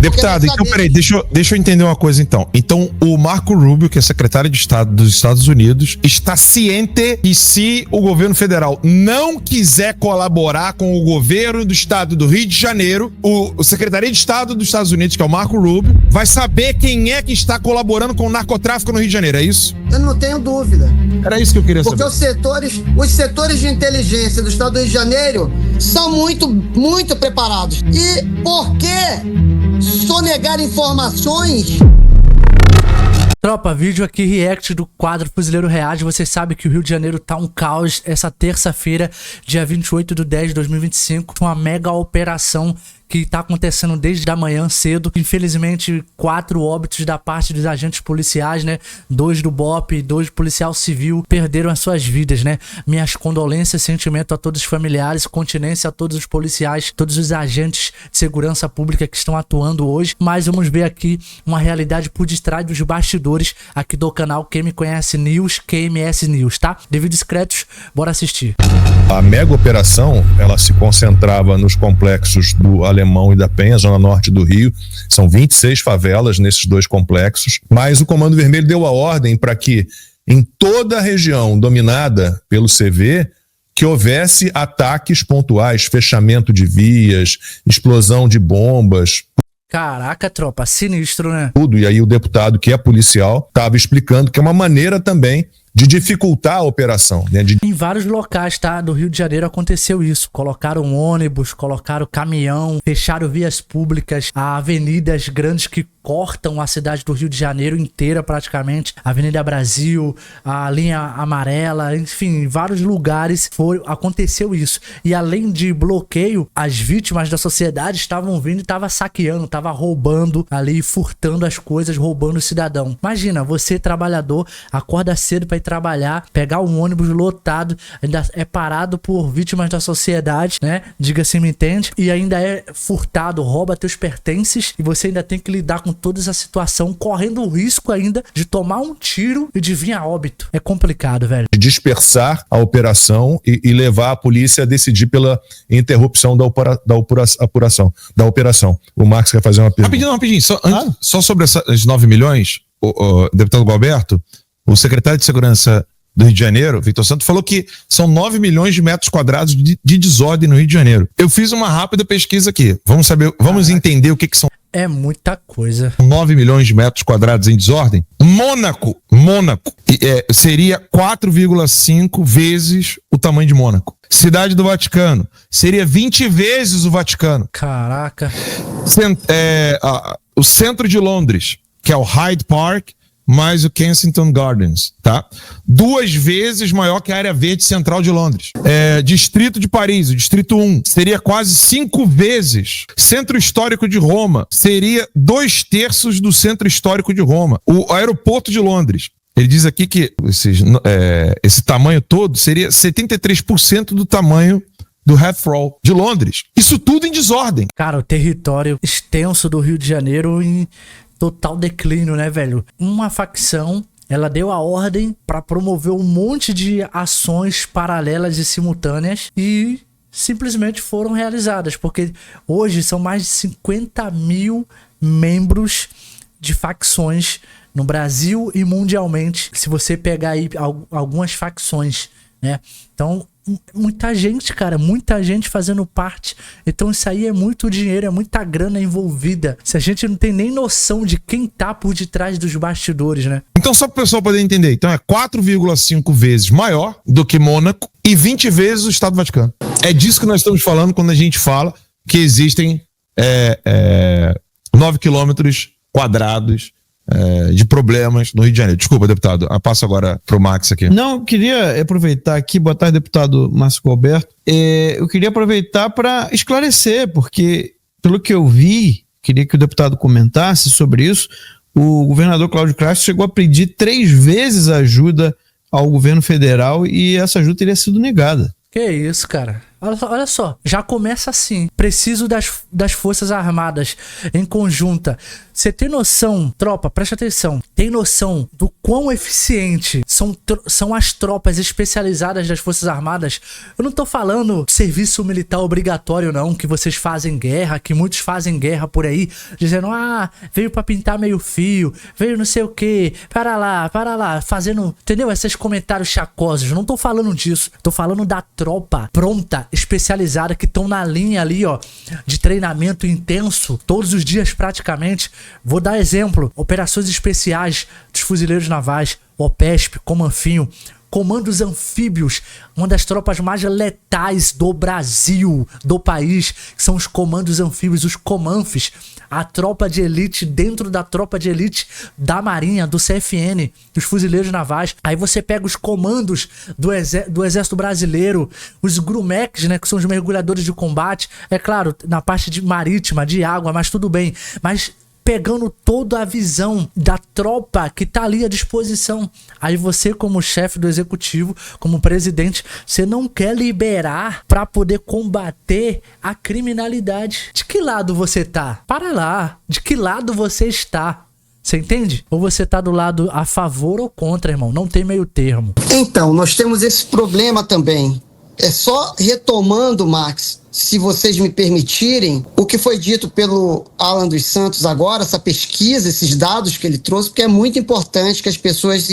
Deputado, então peraí, deixa eu entender uma coisa então. Então, o Marco Rubio, que é secretário de Estado dos Estados Unidos, está ciente que se o governo federal não quiser colaborar com o governo do estado do Rio de Janeiro, o secretário de Estado dos Estados Unidos, que é o Marco Rubio, vai saber quem é que está colaborando com o narcotráfico no Rio de Janeiro, é isso? Eu não tenho dúvida. Era isso que eu queria saber. Porque os setores de inteligência do estado do Rio de Janeiro são muito preparados. E por que sonegar informações? Tropa, vídeo aqui, react do quadro Fuzileiro Reage. Você sabe que o Rio de Janeiro tá um caos essa terça-feira, dia 28/10/2025, uma mega operação que tá acontecendo desde a manhã cedo. Infelizmente, 4 óbitos da parte dos agentes policiais, né? 2 do BOP, 2 policial civil perderam as suas vidas, né? Minhas condolências, sentimento a todos os familiares, continência a todos os policiais, todos os agentes de segurança pública que estão atuando hoje. Mas vamos ver aqui uma realidade por detrás dos bastidores aqui do canal Quem Me Conhece News, QMS News, tá? Devido discretos, bora assistir. A mega operação, ela se concentrava nos complexos do Alemão e da Penha, zona norte do Rio. São 26 favelas nesses 2 complexos, mas o Comando Vermelho deu a ordem para que em toda a região dominada pelo CV, que houvesse ataques pontuais, fechamento de vias, explosão de bombas. Caraca, tropa, sinistro, né? Tudo. E aí o deputado, que é policial, estava explicando que é uma maneira também de dificultar a operação, né? Em vários locais, tá, do Rio de Janeiro aconteceu isso. Colocaram ônibus, colocaram caminhão, fecharam vias públicas, avenidas grandes que cortam a cidade do Rio de Janeiro inteira praticamente. Avenida Brasil, a linha amarela, enfim, em vários lugares aconteceu isso. E além de bloqueio, as vítimas da sociedade estavam vindo e estavam saqueando, estavam roubando ali, furtando as coisas, roubando o cidadão. Imagina, você trabalhador, acorda cedo pra ir trabalhar, pegar um ônibus lotado, ainda é parado por vítimas da sociedade, né? Diga-se, me entende? E ainda é furtado, rouba teus pertences e você ainda tem que lidar com toda essa situação, correndo o risco ainda de tomar um tiro e de vir a óbito. É complicado, velho. De dispersar a operação e levar a polícia a decidir pela interrupção da operação. O Marcos quer fazer uma pergunta. Rapidinho. Só sobre esses 9 milhões, o deputado Gualberto, o secretário de Segurança do Rio de Janeiro, Victor Santos, falou que são 9 milhões de metros quadrados de desordem no Rio de Janeiro. Eu fiz uma rápida pesquisa aqui. Vamos entender o que são. É muita coisa. 9 milhões de metros quadrados em desordem. Mônaco seria 4,5 vezes o tamanho de Mônaco. Cidade do Vaticano seria 20 vezes o Vaticano. Caraca. O centro de Londres, que é o Hyde Park, mais o Kensington Gardens, tá? 2 vezes maior que a área verde central de Londres. Distrito de Paris, o Distrito 1, seria quase 5 vezes. Centro Histórico de Roma seria 2/3 do Centro Histórico de Roma. O Aeroporto de Londres, ele diz aqui que esse tamanho todo seria 73% do tamanho do Heathrow de Londres. Isso tudo em desordem. Cara, o território extenso do Rio de Janeiro em total declínio, né, velho? Uma facção, ela deu a ordem para promover um monte de ações paralelas e simultâneas e simplesmente foram realizadas, porque hoje são mais de 50 mil membros de facções no Brasil e mundialmente, se você pegar aí algumas facções, né? Então, muita gente, cara, muita gente fazendo parte. Então isso aí é muito dinheiro, é muita grana envolvida. Se a gente não tem nem noção de quem tá por detrás dos bastidores, né? Então só para o pessoal poder entender, então é 4,5 vezes maior do que Mônaco e 20 vezes o Estado do Vaticano. É disso que nós estamos falando quando a gente fala que existem 9 quilômetros quadrados de problemas no Rio de Janeiro. Desculpa, deputado. Eu passo agora pro Max aqui. Não, queria aproveitar aqui, boa tarde, deputado Márcio Gualberto. Eu queria aproveitar para esclarecer, porque pelo que eu vi, queria que o deputado comentasse sobre isso, o governador Cláudio Castro chegou a pedir 3 vezes ajuda ao governo federal e essa ajuda teria sido negada. Que isso, cara? Olha só, já começa assim. Preciso das Forças Armadas em conjunta. Você tem noção, tropa, presta atenção. tem noção do quão eficiente são as tropas especializadas das Forças Armadas? Eu não tô falando serviço militar obrigatório não, que vocês fazem guerra, que muitos fazem guerra por aí, dizendo, veio pra pintar meio fio, veio não sei o que, para lá, fazendo, entendeu? Esses comentários chacosos, eu não tô falando disso, tô falando da tropa pronta, especializada, que estão na linha ali, ó, de treinamento intenso, todos os dias praticamente. Vou dar exemplo, operações especiais dos fuzileiros navais, OPESP, Comanfinho, comandos anfíbios, uma das tropas mais letais do Brasil, do país, que são os comandos anfíbios, os Comanfes, a tropa de elite dentro da tropa de elite da Marinha, do CFN, dos fuzileiros navais. Aí você pega os comandos do Exército Brasileiro, os Grumecs, né, que são os mergulhadores de combate, é claro, na parte de marítima, de água, mas tudo bem, mas pegando toda a visão da tropa que tá ali à disposição. Aí você, como chefe do executivo, como presidente, você não quer liberar para poder combater a criminalidade. De que lado você tá? Para lá. De que lado você está? Você entende? Ou você tá do lado a favor ou contra, irmão? Não tem meio termo. Então, nós temos esse problema também. É só retomando, Max, se vocês me permitirem, o que foi dito pelo Alan dos Santos agora, essa pesquisa, esses dados que ele trouxe, porque é muito importante que as pessoas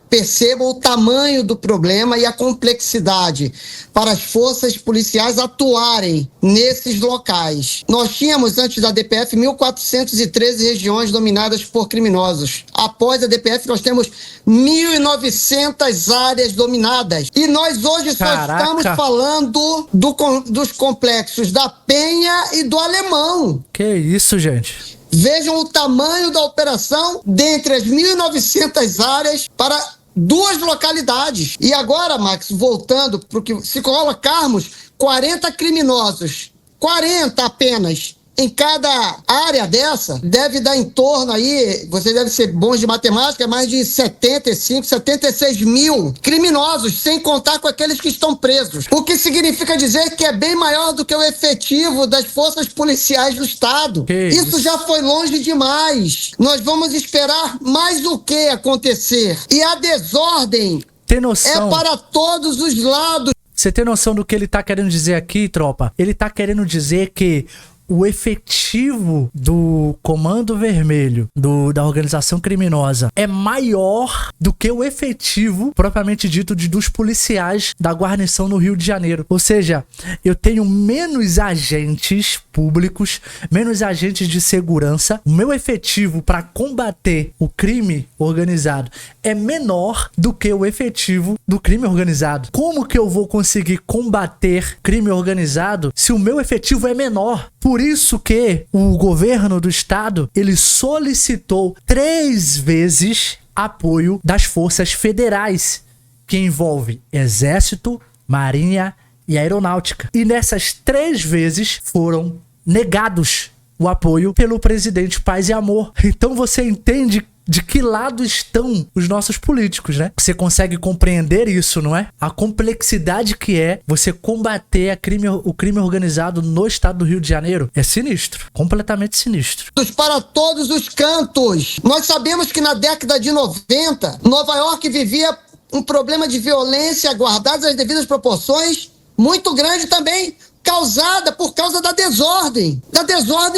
percebam o tamanho do problema e a complexidade para as forças policiais atuarem nesses locais. Nós tínhamos, antes da DPF, 1.413 regiões dominadas por criminosos. Após a DPF, nós temos 1.900 áreas dominadas. E nós hoje só estamos falando dos complexos da Penha e do Alemão. Que isso, gente? Vejam o tamanho da operação dentre as 1.900 áreas para 2 localidades. E agora, Max, voltando para o que, se colocarmos 40 criminosos, 40 apenas, em cada área dessa, deve dar em torno aí, vocês devem ser bons de matemática, mais de 75, 76 mil criminosos, sem contar com aqueles que estão presos. O que significa dizer que é bem maior do que o efetivo das forças policiais do Estado. Isso já foi longe demais. Nós vamos esperar mais o que acontecer. E a desordem tem noção? É para todos os lados. Você tem noção do que ele tá querendo dizer aqui, tropa? Ele tá querendo dizer que o efetivo do Comando Vermelho, da organização criminosa, é maior do que o efetivo, propriamente dito, dos policiais da guarnição no Rio de Janeiro. Ou seja, eu tenho menos agentes públicos, menos agentes de segurança. O meu efetivo para combater o crime organizado é menor do que o efetivo do crime organizado. Como que eu vou conseguir combater crime organizado se o meu efetivo é menor? Por isso que o governo do estado, ele solicitou 3 vezes apoio das forças federais, que envolve Exército, Marinha e Aeronáutica. E nessas 3 vezes foram negados o apoio pelo presidente Paz e Amor. Então você entende de que lado estão os nossos políticos, né? Você consegue compreender isso, não é? A complexidade que é você combater o crime organizado no estado do Rio de Janeiro é sinistro, completamente sinistro. Para todos os cantos. Nós sabemos que na década de 90, Nova York vivia um problema de violência, guardadas as devidas proporções, muito grande também, causada por causa da desordem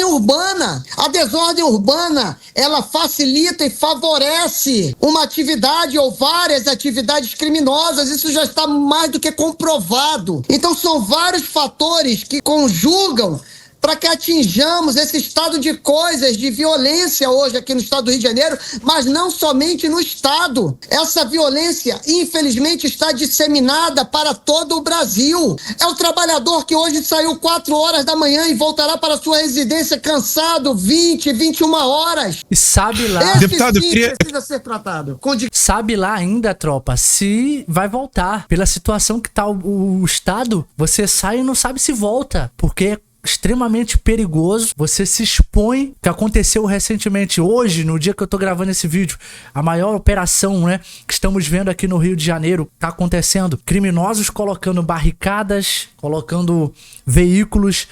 urbana. A desordem urbana, ela facilita e favorece uma atividade ou várias atividades criminosas. Isso já está mais do que comprovado. Então são vários fatores que conjugam para que atinjamos esse estado de coisas, de violência hoje aqui no estado do Rio de Janeiro, mas não somente no estado. Essa violência, infelizmente, está disseminada para todo o Brasil. É o trabalhador que hoje saiu 4 horas da manhã e voltará para sua residência cansado 20, 21 horas. E sabe lá... Esse deputado, precisa ser tratado. Sabe lá ainda, tropa, se vai voltar. Pela situação que tá o estado, você sai e não sabe se volta, porque extremamente perigoso, você se expõe, que aconteceu recentemente hoje, no dia que eu tô gravando esse vídeo, a maior operação, né, que estamos vendo aqui no Rio de Janeiro, tá acontecendo, criminosos colocando barricadas, colocando veículos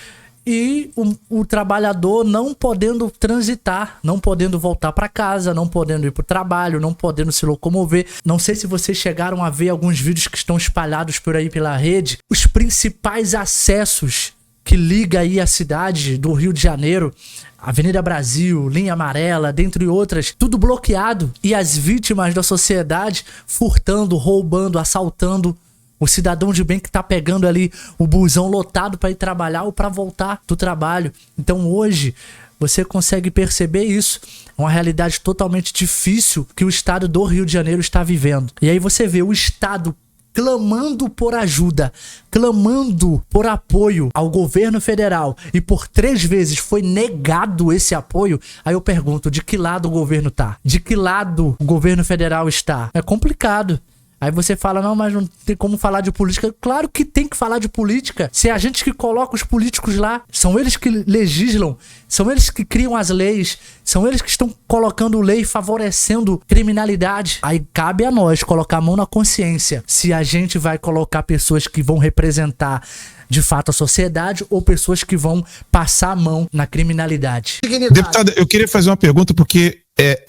e o trabalhador não podendo transitar, não podendo voltar para casa, não podendo ir para o trabalho, não podendo se locomover. Não sei se vocês chegaram a ver alguns vídeos que estão espalhados por aí pela rede. Os principais acessos que liga aí a cidade do Rio de Janeiro, Avenida Brasil, Linha Amarela, dentre outras, tudo bloqueado. E as vítimas da sociedade furtando, roubando, assaltando o cidadão de bem que tá pegando ali o busão lotado para ir trabalhar ou para voltar do trabalho. Então hoje você consegue perceber isso. É uma realidade totalmente difícil que o estado do Rio de Janeiro está vivendo. E aí você vê o estado clamando por ajuda, clamando por apoio ao governo federal, e por 3 vezes foi negado esse apoio. Aí eu pergunto, de que lado o governo tá? De que lado o governo federal está? É complicado. Aí você fala, não, mas não tem como falar de política. Claro que tem que falar de política. Se é a gente que coloca os políticos lá, são eles que legislam, são eles que criam as leis, são eles que estão colocando lei favorecendo criminalidade. Aí cabe a nós colocar a mão na consciência se a gente vai colocar pessoas que vão representar de fato a sociedade ou pessoas que vão passar a mão na criminalidade. Deputado, eu queria fazer uma pergunta porque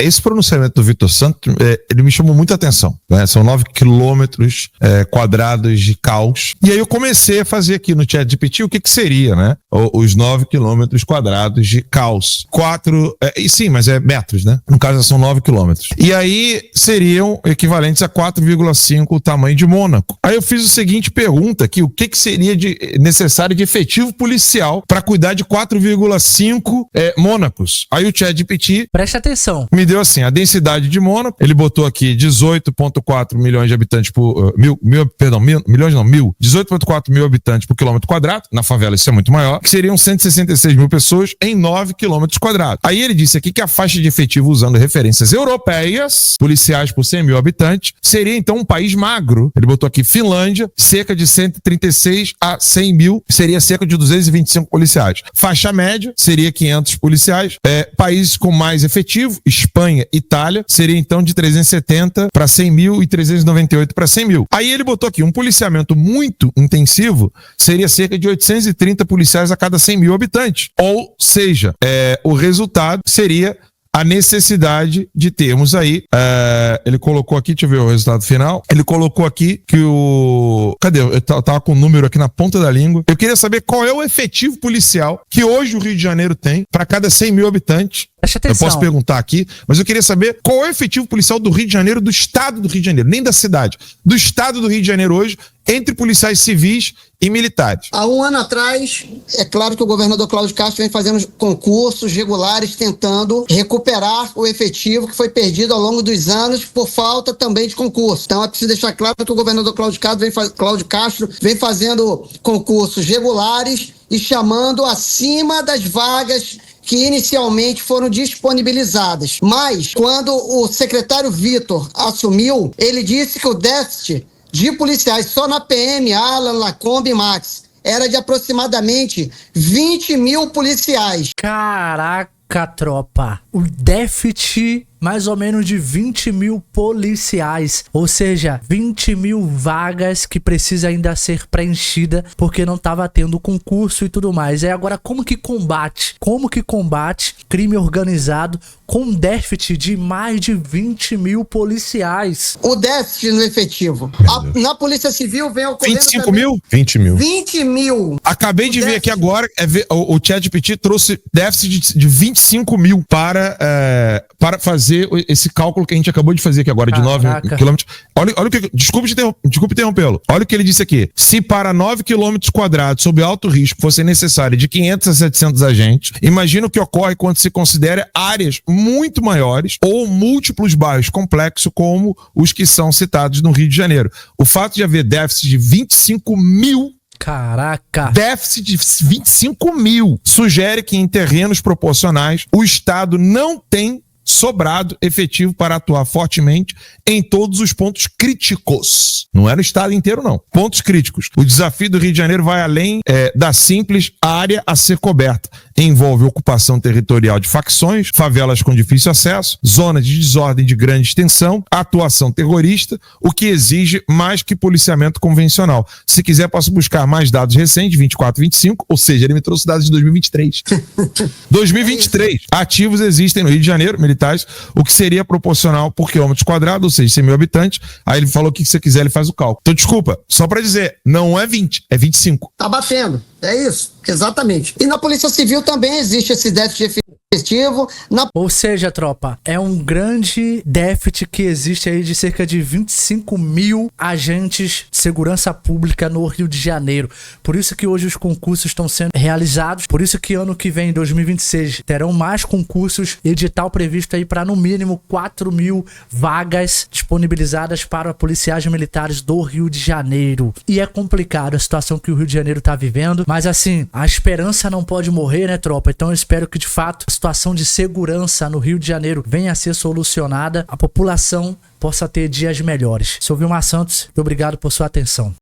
esse pronunciamento do Vitor Santos, ele me chamou muita atenção, né? São 9 quilômetros quadrados de caos. E aí eu comecei a fazer aqui no ChatGPT o que seria, né? Os 9 quilômetros quadrados de caos. Sim, mas é metros, né? No caso são 9 quilômetros. E aí seriam equivalentes a 4,5 o tamanho de Mônaco. Aí eu fiz a seguinte pergunta aqui, o que seria necessário de efetivo policial para cuidar de 4,5 Mônacos? Aí o ChatGPT... Preste atenção. Me deu assim, a densidade de Mônaco, ele botou aqui 18,4 milhões de habitantes por... 18,4 mil habitantes por quilômetro quadrado, na favela isso é muito maior, que seriam 166 mil pessoas em 9 quilômetros quadrados. Aí ele disse aqui que a faixa de efetivo usando referências europeias, policiais por 100 mil habitantes, seria então um país magro. Ele botou aqui Finlândia, cerca de 136 a 100 mil, seria cerca de 225 policiais. Faixa média seria 500 policiais. Países com mais efetivo, Espanha, Itália, seria então de 370 para 100 mil e 398 para 100 mil. Aí ele botou aqui um policiamento muito intensivo, seria cerca de 830 policiais a cada 100 mil habitantes. Ou seja, o resultado seria a necessidade de termos aí, ele colocou aqui, deixa eu ver o resultado final, ele colocou aqui que cadê? Eu tava com o número aqui na ponta da língua. Eu queria saber qual é o efetivo policial que hoje o Rio de Janeiro tem para cada 100 mil habitantes. Preste atenção. Eu posso perguntar aqui, mas eu queria saber qual é o efetivo policial do Rio de Janeiro, do estado do Rio de Janeiro, nem da cidade, do estado do Rio de Janeiro hoje, entre policiais civis e militares. Há um ano atrás, é claro que o governador Cláudio Castro vem fazendo concursos regulares, tentando recuperar o efetivo que foi perdido ao longo dos anos por falta também de concurso. Então é preciso deixar claro que o governador Cláudio Castro vem fazendo concursos regulares e chamando acima das vagas que inicialmente foram disponibilizadas. Mas, quando o secretário Vitor assumiu, ele disse que o déficit de policiais só na PM, Alan, Lacombe e Max era de aproximadamente 20 mil policiais. Caraca, tropa. O déficit mais ou menos de 20 mil policiais, ou seja, 20 mil vagas que precisa ainda ser preenchida porque não estava tendo concurso e tudo mais. Agora, como que combate crime organizado com déficit de mais de 20 mil policiais? O déficit no efetivo. Na Polícia Civil vem ocorrendo 25 também... mil? 20 mil. 20 mil. Acabei de ver aqui agora, o ChatGPT trouxe déficit de 25 mil para fazer esse cálculo que a gente acabou de fazer aqui agora, de 9 quilômetros. Olha o que... Desculpe interrompê-lo. Olha o que ele disse aqui. Se para 9 quilômetros quadrados, sob alto risco, fosse necessário de 500 a 700 agentes, imagina o que ocorre quando se considera áreas muito maiores ou múltiplos bairros complexos como os que são citados no Rio de Janeiro. O fato de haver déficit de 25 mil... Caraca! Déficit de 25 mil sugere que em terrenos proporcionais o Estado não tem sobrado efetivo para atuar fortemente em todos os pontos críticos. Não é no estado inteiro, não. Pontos críticos. O desafio do Rio de Janeiro vai além da simples área a ser coberta. envolve ocupação territorial de facções, favelas com difícil acesso, zonas de desordem de grande extensão, atuação terrorista, o que exige mais que policiamento convencional. Se quiser, posso buscar mais dados recentes, 24 e 25, ou seja, ele me trouxe dados de 2023. 2023, ativos existem no Rio de Janeiro, militares, o que seria proporcional por quilômetros quadrados, ou seja, 100 mil habitantes. Aí ele falou que se você quiser, ele faz o cálculo. Então, desculpa, só pra dizer, não é 20, é 25. Tá batendo. É isso, exatamente. E na Polícia Civil também existe esse déficit efetivo. Ou seja, tropa, é um grande déficit que existe aí de cerca de 25 mil agentes de segurança pública no Rio de Janeiro. Por isso que hoje os concursos estão sendo realizados. Por isso que ano que vem, 2026, terão mais concursos. Edital previsto aí para no mínimo 4 mil vagas disponibilizadas para policiais militares do Rio de Janeiro. E é complicado a situação que o Rio de Janeiro está vivendo. Mas assim, a esperança não pode morrer, né, tropa? Então eu espero que de fato a situação de segurança no Rio de Janeiro venha a ser solucionada, a população possa ter dias melhores. Sou Vilmar Santos e obrigado por sua atenção.